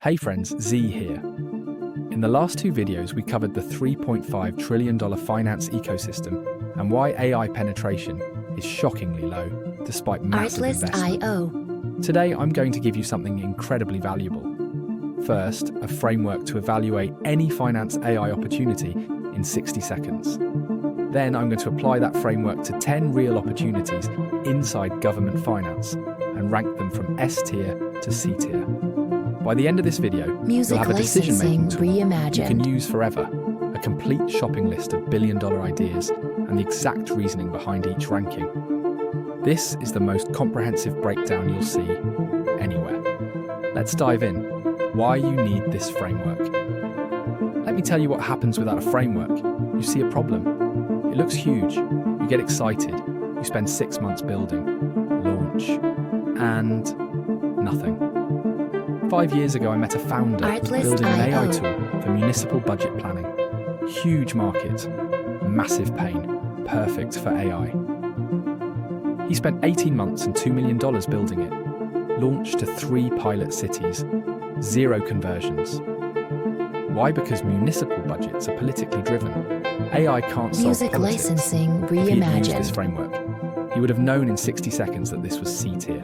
Hey friends, Z here. In the last two videos, we covered the $3.5 trillion finance ecosystem and why AI penetration is shockingly low, despite massive investment. Artlist.io. Today, I'm going to give you something incredibly valuable. First, a framework to evaluate any finance AI opportunity in 60 seconds. Then I'm going to apply that framework to 10 real opportunities inside government finance and rank them from S tier to C tier. By the end of this video, Music you'll have a decision-making licensing tool you reimagined. can use forever, a complete shopping list of billion-dollar ideas, and the exact reasoning behind each ranking. This is the most comprehensive breakdown you'll see anywhere. Let's dive in. Why you need this framework. Let me tell you what happens without a framework. You see a problem. It looks huge. You get excited. You spend 6 months building. Launch. And nothing. 5 years ago, I met a founder building an AI tool for municipal budget planning. Huge market, massive pain, perfect for AI. He spent 18 months and $2 million building it. Launched to 3 pilot cities, 0 conversions. Why? Because municipal budgets are politically driven. AI can't solve Music politics. licensing If he had used reimagined. this framework, he would have known in 60 seconds that this was C tier,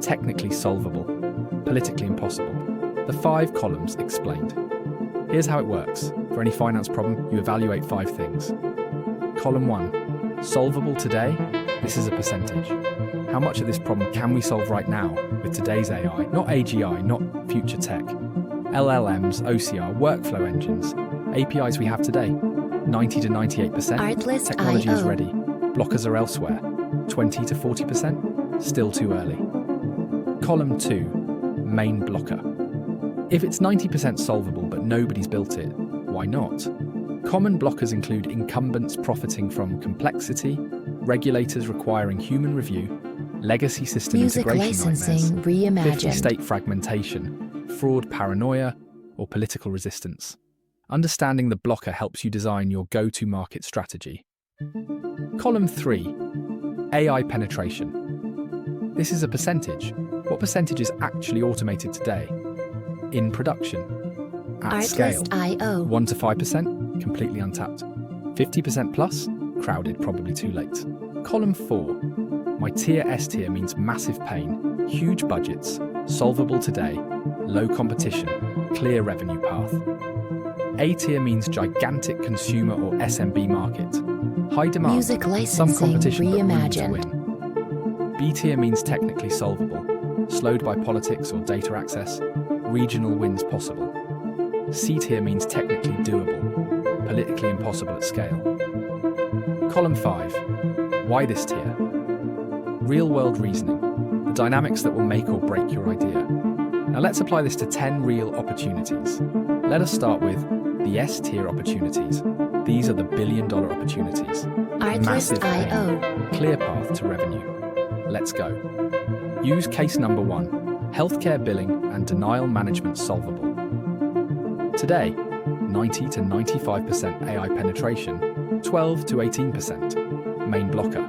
technically solvable, politically impossible. The 5 columns explained. Here's how it works. For any finance problem, you evaluate 5 things. Column 1, solvable today. This is a percentage. How much of this problem can we solve right now with today's AI? Not AGI, not future tech. LLMs, OCR, workflow engines, APIs we have today. 90 to 98%. Artlist.io. Technology is ready. Blockers are elsewhere. 20 to 40%. Still too early. Column 2, main blocker. If it's 90% solvable but nobody's built it, why not? Common blockers include incumbents profiting from complexity, regulators requiring human review, legacy system Music integration licensing nightmares, 50 reimagined. state fragmentation, fraud paranoia, or political resistance. Understanding the blocker helps you design your go-to-market strategy. Column 3, AI penetration. This is a percentage. What percentage is actually automated today? In production? At scale? Artlist.io. 1 to 5%, completely untapped. 50% plus, crowded, probably too late. Column 4, my tier S tier means massive pain, huge budgets, solvable today, low competition, clear revenue path. A tier means gigantic consumer or SMB market, high demand, Music some licensing competition but room to reimagined. win. B tier means technically solvable, slowed by politics or data access, regional wins possible. C tier means technically doable, politically impossible at scale. Column 5, why this tier? Real-world reasoning, the dynamics that will make or break your idea. Now let's apply this to 10 real opportunities. Let us start with the S tier opportunities. These are the billion-dollar opportunities. Massive pain, Artlist.io. clear path to revenue. Let's go. Use case number 1, healthcare billing and denial management solvable. Today, 90 to 95% AI penetration, 12 to 18% main blocker,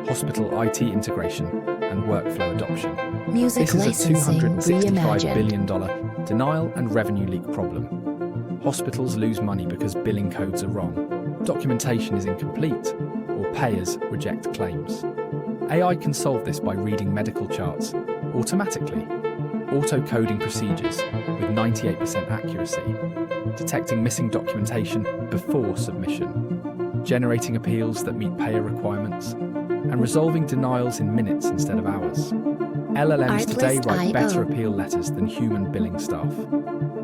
hospital IT integration, and workflow adoption. Music This is a licensing $265 reimagined. billion denial and revenue leak problem. Hospitals lose money because billing codes are wrong, documentation is incomplete, or payers reject claims. AI can solve this by reading medical charts automatically, auto-coding procedures with 98% accuracy, detecting missing documentation before submission, generating appeals that meet payer requirements, and resolving denials in minutes instead of hours. LLMs today write better appeal letters than human billing staff.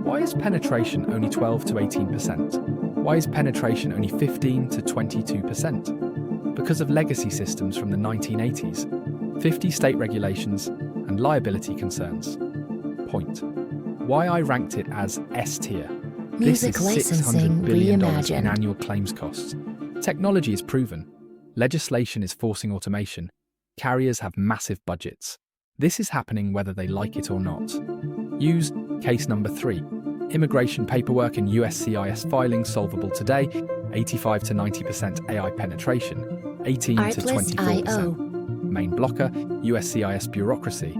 Why is penetration only 12 to 18%? Why is penetration only 15 to 22%? Because of legacy systems from the 1980s, 50 state regulations, and liability concerns. Point. Why I ranked it as S tier. This Music is licensing $600 billion in reimagined. annual claims costs. Technology is proven. Legislation is forcing automation. Carriers have massive budgets. This is happening whether they like it or not. Use case number 3. Immigration paperwork and USCIS filing solvable today, 85 to 90% AI penetration, 18 to 24%. Artlist.io. Main blocker, USCIS bureaucracy,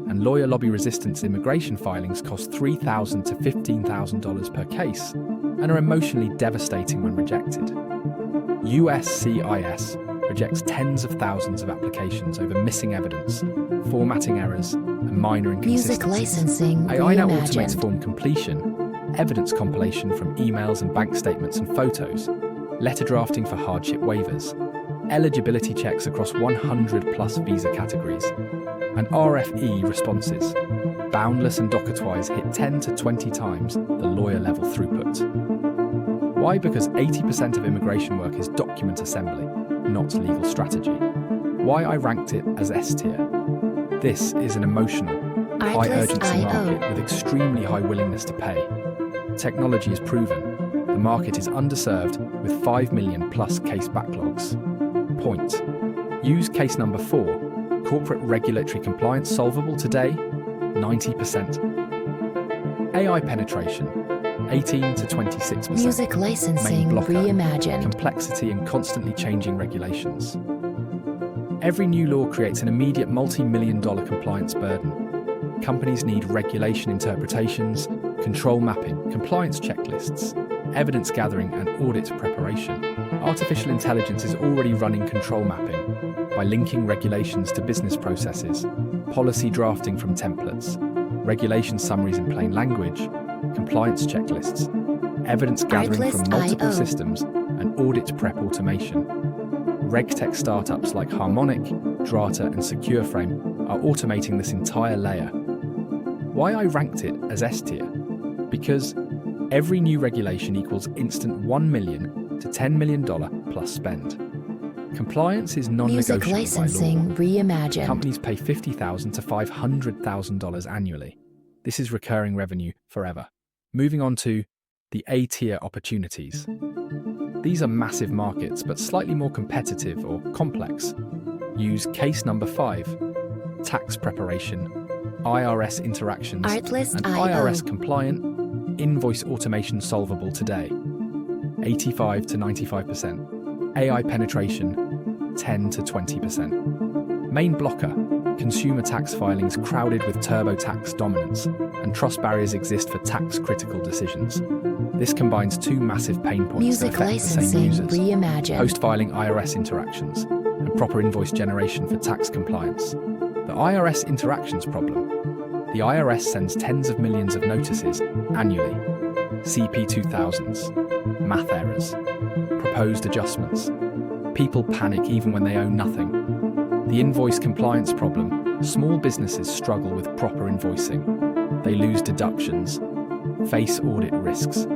and lawyer lobby resistance immigration filings cost $3,000 to $15,000 per case and are emotionally devastating when rejected. USCIS rejects tens of thousands of applications over missing evidence, formatting errors, and minor inconsistencies. Music licensing AI now reimagined. automates form completion, evidence compilation from emails and bank statements and photos, letter drafting for hardship waivers, eligibility checks across 100 plus visa categories, and RFE responses. Boundless and Dockertwise hit 10 to 20 times the lawyer level throughput. Why? Because 80% of immigration work is document assembly, not legal strategy. Why I ranked it as S tier. This is an emotional, high urgency market with extremely high willingness to pay. Technology is proven. The market is underserved with 5 million plus case backlogs. Point. Use case number 4. Corporate regulatory compliance solvable today? 90%. AI penetration, 18 to 26%. Music licensing Main blocker, reimagined. complexity and constantly changing regulations. Every new law creates an immediate multi-million-dollar compliance burden. Companies need regulation interpretations, control mapping, compliance checklists, evidence gathering and audit preparation. Artificial intelligence is already running control mapping by linking regulations to business processes, policy drafting from templates, regulation summaries in plain language, compliance checklists, evidence gathering from multiple systems, and audit prep automation. RegTech startups like Harmonic, Drata, and SecureFrame are automating this entire layer. Why I ranked it as S tier? Because every new regulation equals instant $1 million to $10 million plus spend. Compliance is non-negotiable by law. Music licensing reimagined. Companies pay $50,000 to $500,000 annually. This is recurring revenue forever. Moving on to the A-tier opportunities. These are massive markets, but slightly more competitive or complex. Use case number 5, tax preparation, IRS interactions, Artlist and IO. IRS compliant invoice automation solvable today. 85 to 95%. AI penetration, 10 to 20%. Main blocker, consumer tax filings crowded with TurboTax dominance, and trust barriers exist for tax-critical decisions. This combines two massive pain points Music that affect the same licensing users: reimagined. post-filing IRS interactions and proper invoice generation for tax compliance. The IRS interactions problem. The IRS sends tens of millions of notices annually. CP 2000s, math errors, proposed adjustments. People panic even when they own nothing. The invoice compliance problem. Small businesses struggle with proper invoicing. They lose deductions, face audit risks,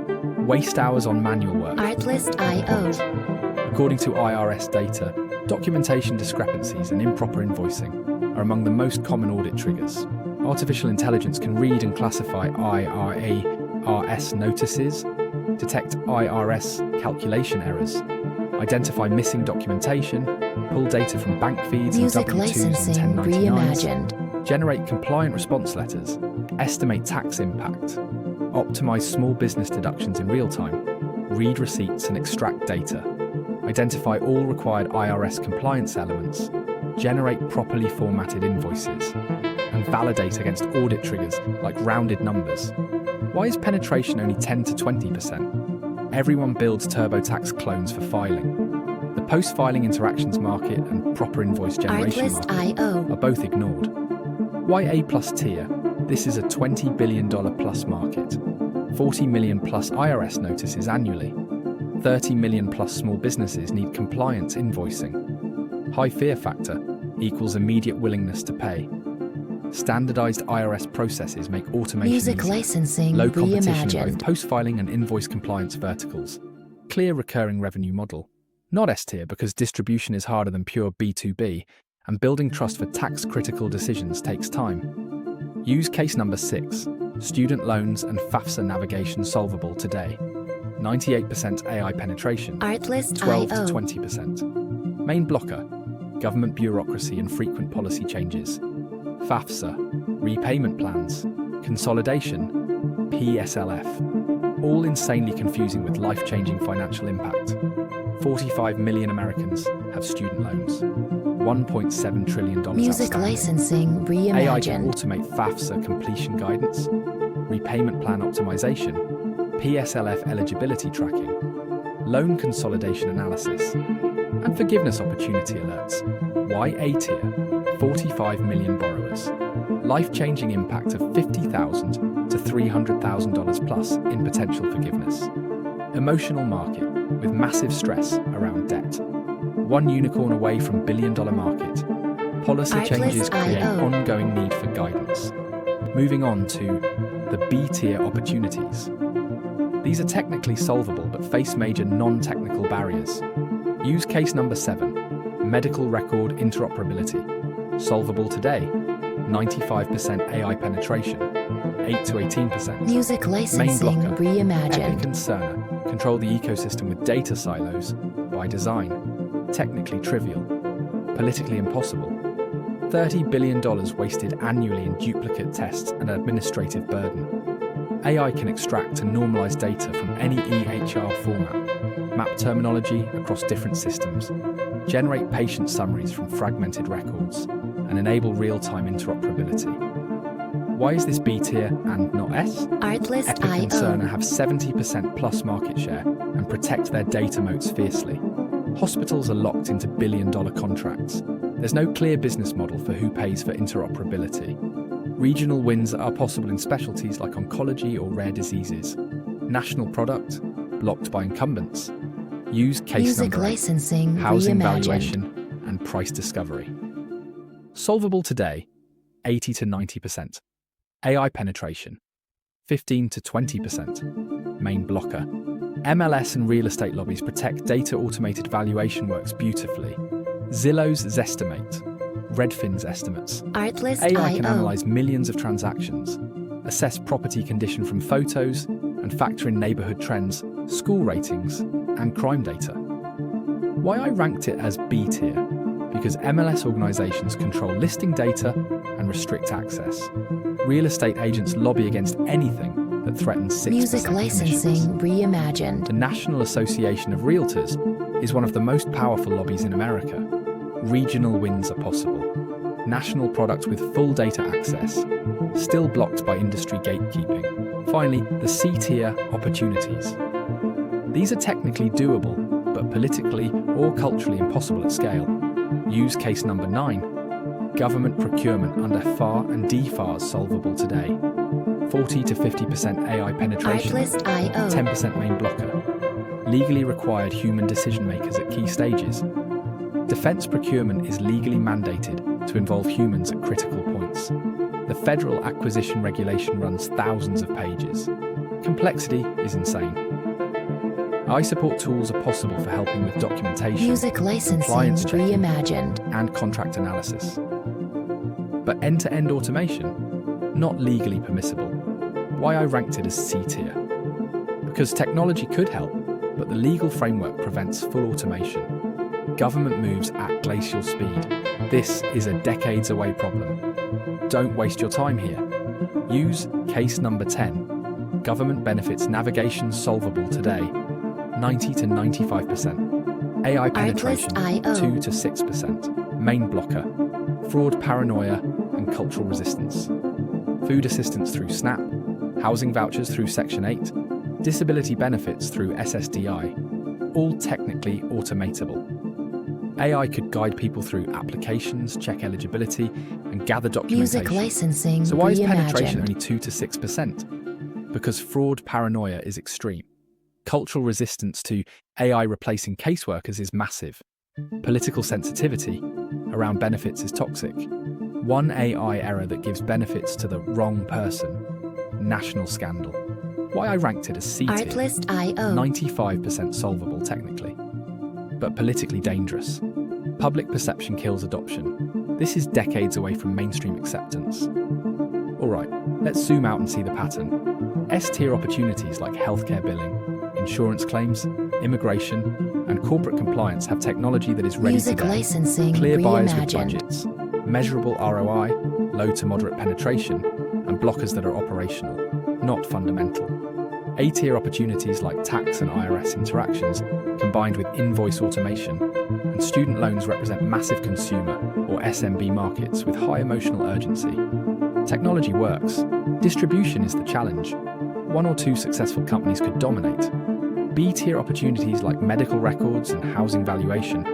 waste hours on manual work. Artlist IO. According to IRS data, documentation discrepancies and improper invoicing are among the most common audit triggers. Artificial intelligence can read and classify IRS notices, detect IRS calculation errors, identify missing documentation, pull data from bank feeds Music and W-2s licensing and 1099s, reimagined. generate compliant response letters, estimate tax impact, optimize small business deductions in real time, read receipts and extract data, identify all required IRS compliance elements, generate properly formatted invoices, and validate against audit triggers like rounded numbers. Why is penetration only 10 to 20%? Everyone builds TurboTax clones for filing. The post-filing interactions market and proper invoice generation Artlist market IO. are both ignored. Why A+ tier? This is a $20 billion plus market, 40 million plus IRS notices annually, 30 million plus small businesses need compliance invoicing. High fear factor equals immediate willingness to pay. Standardized IRS processes make automation Music easier. licensing Low competition in both reimagined. post-filing and invoice compliance verticals. Clear recurring revenue model. Not S tier because distribution is harder than pure B2B, and building trust for tax-critical decisions takes time. Use case number 6, student loans and FAFSA navigation solvable today. 98% AI penetration, Artlist 12 to IO. 20%. Main blocker, government bureaucracy and frequent policy changes. FAFSA, repayment plans, consolidation, PSLF, all insanely confusing with life-changing financial impact. 45 million Americans have student loans. $1.7 trillion Music outstanding. licensing AI can reimagined. automate FAFSA completion guidance, repayment plan optimization, PSLF eligibility tracking, loan consolidation analysis, and forgiveness opportunity alerts. Why A tier? 45 million borrowers. Life-changing impact of $50,000 to $300,000 plus in potential forgiveness. Emotional market with massive stress around debt. One unicorn away from billion-dollar market. Policy changes create Artlist.io. ongoing need for guidance. Moving on to the B-tier opportunities. These are technically solvable but face major non-technical barriers. Use case number 7, medical record interoperability. Solvable today, 95% AI penetration, 8 to 18%. Music Main licensing blocker, Epic reimagined. and Cerner control the ecosystem with data silos by design. Technically trivial, politically impossible. $30 billion wasted annually in duplicate tests and administrative burden. AI can extract and normalize data from any EHR format, map terminology across different systems, generate patient summaries from fragmented records, and enable real-time interoperability. Why is this B tier and not S? Epic and Artlist.io. Cerner have 70% plus market share and protect their data moats fiercely. Hospitals are locked into billion-dollar contracts. There's no clear business model for who pays for interoperability. Regional wins are possible in specialties like oncology or rare diseases. National product, blocked by incumbents. Use case Music number 8, licensing housing reimagined. valuation and price discovery. Solvable today, 80 to 90%. AI penetration, 15 to 20%. Main blocker. MLS and real estate lobbies protect data automated valuation works beautifully. Zillow's Zestimate, Redfin's estimates. AI can Artlist.io. analyze millions of transactions, assess property condition from photos, and factor in neighborhood trends, school ratings, and crime data. Why I ranked it as B tier? Because MLS organizations control listing data and restrict access. Real estate agents lobby against anything that threatens 6% Music commissions. licensing reimagined. The National Association of Realtors is one of the most powerful lobbies in America. Regional wins are possible. National products with full data access, still blocked by industry gatekeeping. Finally, the C-tier opportunities. These are technically doable, but politically or culturally impossible at scale. Use case number 9. Government procurement under FAR and DFARS solvable today. 40 to 50% AI penetration, Artlist.io. 10% main blocker. Legally required human decision makers at key stages. Defense procurement is legally mandated to involve humans at critical points. The federal acquisition regulation runs thousands of pages. Complexity is insane. I support tools are possible for helping with documentation, Music licensing compliance checking, reimagined. and contract analysis. But end-to-end automation, not legally permissible. Why I ranked it as C tier? Because technology could help, but the legal framework prevents full automation. Government moves at glacial speed. This is a decades away problem. Don't waste your time here. Use case number 10. Government benefits navigation solvable today. 90 to 95%. AI penetration, Artlist.io. 2 to 6%. Main blocker, fraud, paranoia, and cultural resistance. Food assistance through SNAP, housing vouchers through Section 8, disability benefits through SSDI, all technically automatable. AI could guide people through applications, check eligibility, and gather documentation. Music licensing So why is penetration reimagined. only 2 to 6%? Because fraud paranoia is extreme. Cultural resistance to AI replacing caseworkers is massive. Political sensitivity around benefits is toxic. One AI error that gives benefits to the wrong person. National scandal. Why I ranked it as C tier. Artlist.io. 95% solvable technically, but politically dangerous. Public perception kills adoption. This is decades away from mainstream acceptance. Alright, let's zoom out and see the pattern. S-tier opportunities like healthcare billing, insurance claims, immigration, and corporate compliance have technology that is ready Music today. licensing Clear buyers with reimagined. budgets, measurable ROI, low to moderate penetration, and blockers that are operational, not fundamental. A-tier opportunities like tax and IRS interactions combined with invoice automation, and student loans represent massive consumer or SMB markets with high emotional urgency. Technology works. Distribution is the challenge. One or two successful companies could dominate. B-tier opportunities like medical records and housing valuation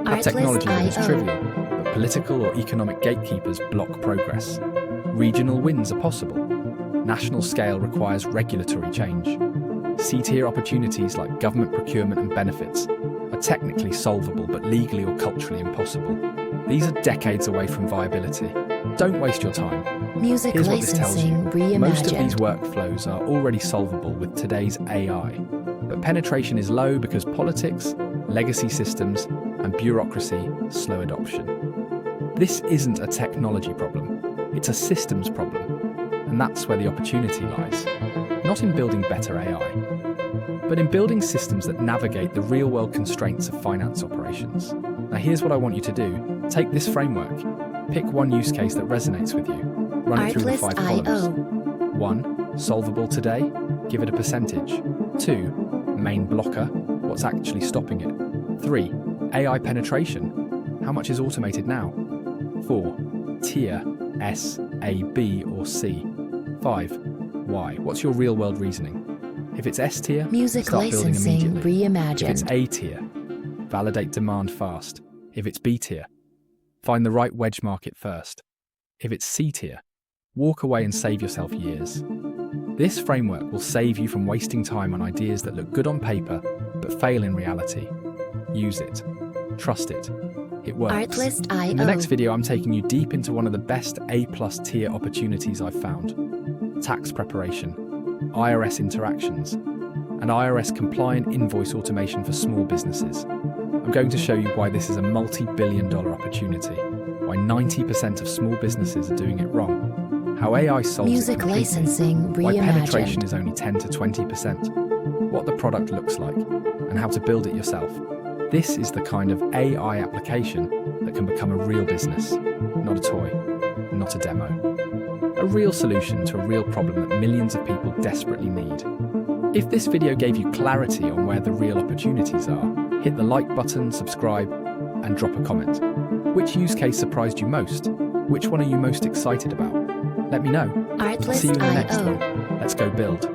have technology that is trivial, but political or economic gatekeepers block progress. Regional wins are possible. National scale requires regulatory change. C-tier opportunities like government procurement and benefits are technically solvable but legally or culturally impossible. These are decades away from viability. Don't waste your time. Music Here's what this tells you. licensing reimagined. Most of these workflows are already solvable with today's AI, but penetration is low because politics, legacy systems, and bureaucracy slow adoption. This isn't a technology problem, it's a systems problem, and that's where the opportunity lies. Not in building better AI, but in building systems that navigate the real-world constraints of finance operations. Now here's what I want you to do. Take this framework. Pick one use case that resonates with you. Run it through the 5 columns. 1. Solvable today? Give it a percentage. 2. Main blocker? What's actually stopping it? 3. AI penetration? How much is automated now? 4. Tier, S, A, B, or C. 5. Why? What's your real-world reasoning? If it's S tier, Music start building licensing immediately. If it's reimagined. A tier, validate demand fast. If it's B tier, find the right wedge market first. If it's C tier, walk away and save yourself years. This framework will save you from wasting time on ideas that look good on paper but fail in reality. Use it. Trust it. It works. Artlist.io. In the next video, I'm taking you deep into one of the best A+ tier opportunities I've found. Tax preparation, IRS interactions, and IRS-compliant invoice automation for small businesses. I'm going to show you why this is a multi-billion-dollar opportunity, why 90% of small businesses are doing it wrong, how AI solves Music it completely, licensing why penetration reimagined. is only 10 to 20%, what the product looks like, and how to build it yourself. This is the kind of AI application that can become a real business, not a toy, not a demo. A real solution to a real problem that millions of people desperately need. If this video gave you clarity on where the real opportunities are, hit the like button, subscribe, and drop a comment. Which use case surprised you most? Which one are you most excited about? Let me know. I'll see you in the next Artlist.io. one. Let's go build.